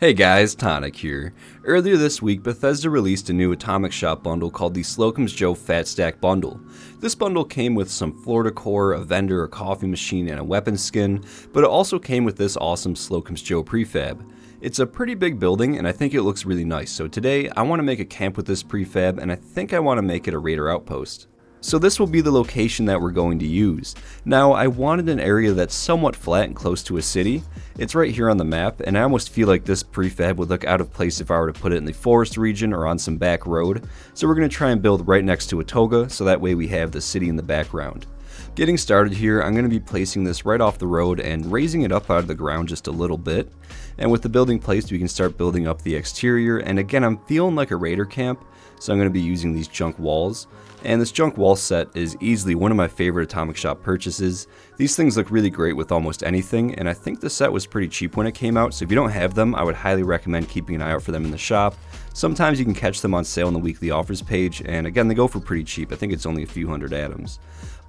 Hey guys, Tonic here. Earlier this week, Bethesda released a new Atomic Shop bundle called the Slocum's Joe Fat Stack Bundle. This bundle came with some floor decor, a vendor, a coffee machine, and a weapon skin, but it also came with this awesome Slocum's Joe prefab. It's a pretty big building, and I think it looks really nice, so today I want to make a camp with this prefab, and I think I want to make it a raider outpost. So this will be the location that we're going to use. Now, I wanted an area that's somewhat flat and close to a city. It's right here on the map, and I almost feel like this prefab would look out of place if I were to put it in the forest region or on some back road. So we're going to try and build right next to a toga, so that way we have the city in the background. Getting started here, I'm going to be placing this right off the road and raising it up out of the ground just a little bit. And with the building placed, we can start building up the exterior. And again, I'm feeling like a raider camp, so I'm going to be using these junk walls. And this junk wall set is easily one of my favorite Atomic Shop purchases. These things look really great with almost anything, and I think the set was pretty cheap when it came out, so if you don't have them, I would highly recommend keeping an eye out for them in the shop. Sometimes you can catch them on sale on the weekly offers page, and again, they go for pretty cheap. I think it's only a few hundred atoms.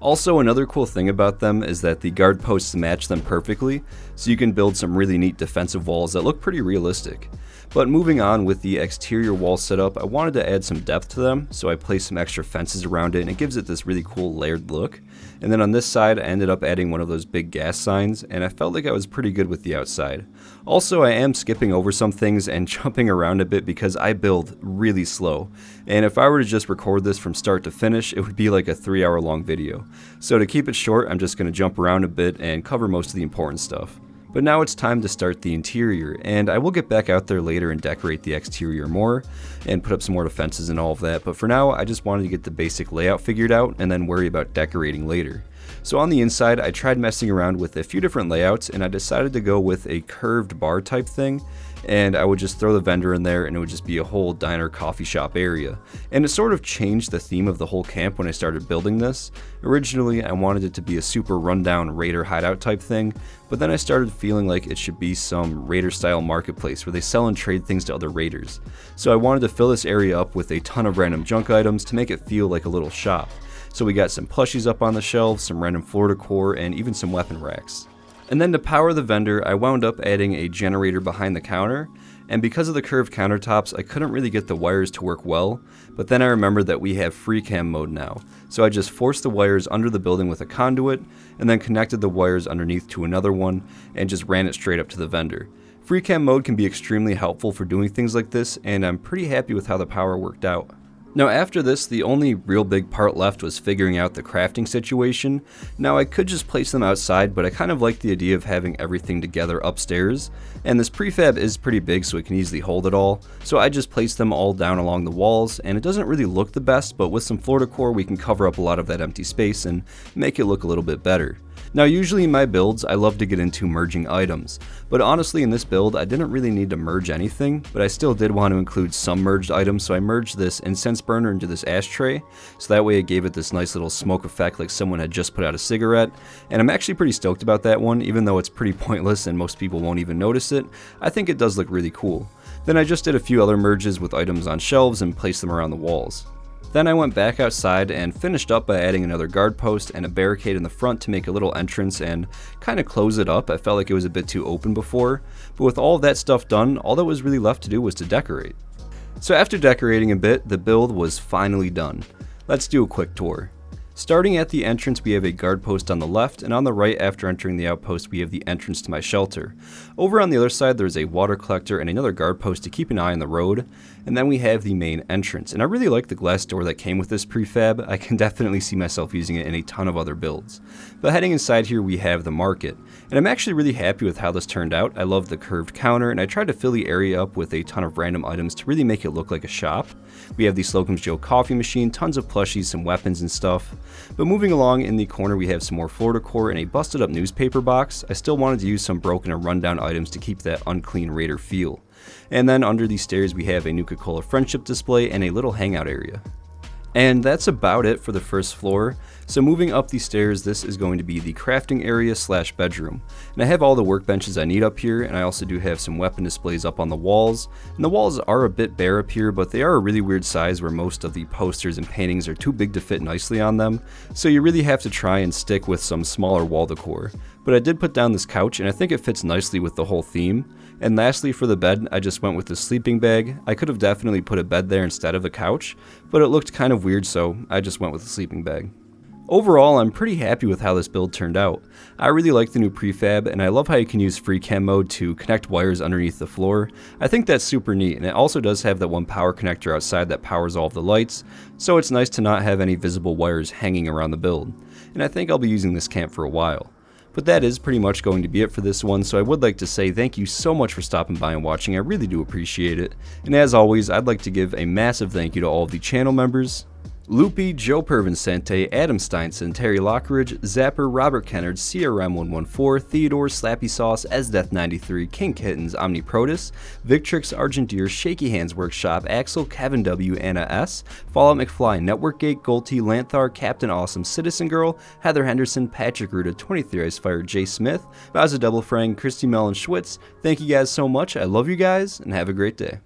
Also, another cool thing about them is that the guard posts match them perfectly, so you can build some really neat defensive walls that look pretty realistic. But moving on with the exterior wall setup, I wanted to add some depth to them, so I placed some extra fences around it, and it gives it this really cool layered look. And then on this side, I ended up adding one of those big gas signs, and I felt like I was pretty good with the outside. Also, I am skipping over some things and jumping around a bit because I build really slow. And if I were to just record this from start to finish, it would be like a 3-hour long video. So to keep it short, I'm just going to jump around a bit and cover most of the important stuff. But now it's time to start the interior, and I will get back out there later and decorate the exterior more, and put up some more defenses and all of that, but for now I just wanted to get the basic layout figured out and then worry about decorating later. So on the inside, I tried messing around with a few different layouts, and I decided to go with a curved bar type thing, and I would just throw the vendor in there and it would just be a whole diner coffee shop area. And it sort of changed the theme of the whole camp when I started building this. Originally I wanted it to be a super rundown raider hideout type thing, but then I started feeling like it should be some raider style marketplace where they sell and trade things to other raiders. So I wanted to fill this area up with a ton of random junk items to make it feel like a little shop. So we got some plushies up on the shelves, some random floor decor, and even some weapon racks. And then to power the vendor, I wound up adding a generator behind the counter, and because of the curved countertops, I couldn't really get the wires to work well, but then I remembered that we have free cam mode now, so I just forced the wires under the building with a conduit, and then connected the wires underneath to another one, and just ran it straight up to the vendor. Free cam mode can be extremely helpful for doing things like this, and I'm pretty happy with how the power worked out. Now after this, the only real big part left was figuring out the crafting situation. Now I could just place them outside, but I kind of like the idea of having everything together upstairs, and this prefab is pretty big so it can easily hold it all, so I just placed them all down along the walls, and it doesn't really look the best, but with some floor decor we can cover up a lot of that empty space and make it look a little bit better. Now usually in my builds, I love to get into merging items, but honestly in this build I didn't really need to merge anything, but I still did want to include some merged items, so I merged this incense burner into this ashtray, so that way it gave it this nice little smoke effect like someone had just put out a cigarette, and I'm actually pretty stoked about that one, even though it's pretty pointless and most people won't even notice it. I think it does look really cool. Then I just did a few other merges with items on shelves and placed them around the walls. Then I went back outside and finished up by adding another guard post and a barricade in the front to make a little entrance and kind of close it up. I felt like it was a bit too open before, but with all of that stuff done, all that was really left to do was to decorate. So after decorating a bit, the build was finally done. Let's do a quick tour. Starting at the entrance, we have a guard post on the left, and on the right after entering the outpost we have the entrance to my shelter. Over on the other side there's a water collector and another guard post to keep an eye on the road, and then we have the main entrance. And I really like the glass door that came with this prefab. I can definitely see myself using it in a ton of other builds. But heading inside here we have the market, and I'm actually really happy with how this turned out. I love the curved counter, and I tried to fill the area up with a ton of random items to really make it look like a shop. We have the Slocum's Joe coffee machine, tons of plushies, some weapons and stuff. But moving along in the corner we have some more floor decor and a busted up newspaper box. I still wanted to use some broken and rundown items to keep that unclean raider feel. And then under these stairs we have a Nuka-Cola friendship display and a little hangout area. And that's about it for the first floor. So moving up these stairs, this is going to be the crafting area / bedroom. And I have all the workbenches I need up here, and I also do have some weapon displays up on the walls. And the walls are a bit bare up here, but they are a really weird size where most of the posters and paintings are too big to fit nicely on them. So you really have to try and stick with some smaller wall decor. But I did put down this couch, and I think it fits nicely with the whole theme. And lastly, for the bed, I just went with the sleeping bag. I could have definitely put a bed there instead of a couch, but it looked kind of weird, so I just went with the sleeping bag. Overall, I'm pretty happy with how this build turned out. I really like the new prefab, and I love how you can use free cam mode to connect wires underneath the floor. I think that's super neat, and it also does have that one power connector outside that powers all of the lights, so it's nice to not have any visible wires hanging around the build. And I think I'll be using this camp for a while. But that is pretty much going to be it for this one, so I would like to say thank you so much for stopping by and watching. I really do appreciate it. And as always, I'd like to give a massive thank you to all of the channel members: Loopy, Joe Pervincente, Adam Steinson, Terry Lockridge, Zapper, Robert Kennard, CRM114, Theodore, Slappy Sauce, Esdeath93, King Kittens, Omniprotus, Victrix, Argenteer, Shaky Hands Workshop, Axel, Kevin W, Anna S, Fallout McFly, Networkgate, Golty, Lanthar, Captain Awesome, Citizen Girl, Heather Henderson, Patrick Ruda, 23 Ice Fire, Jay Smith, Bowser Double Frang, Christy Mellon Schwitz. Thank you guys so much. I love you guys, and have a great day.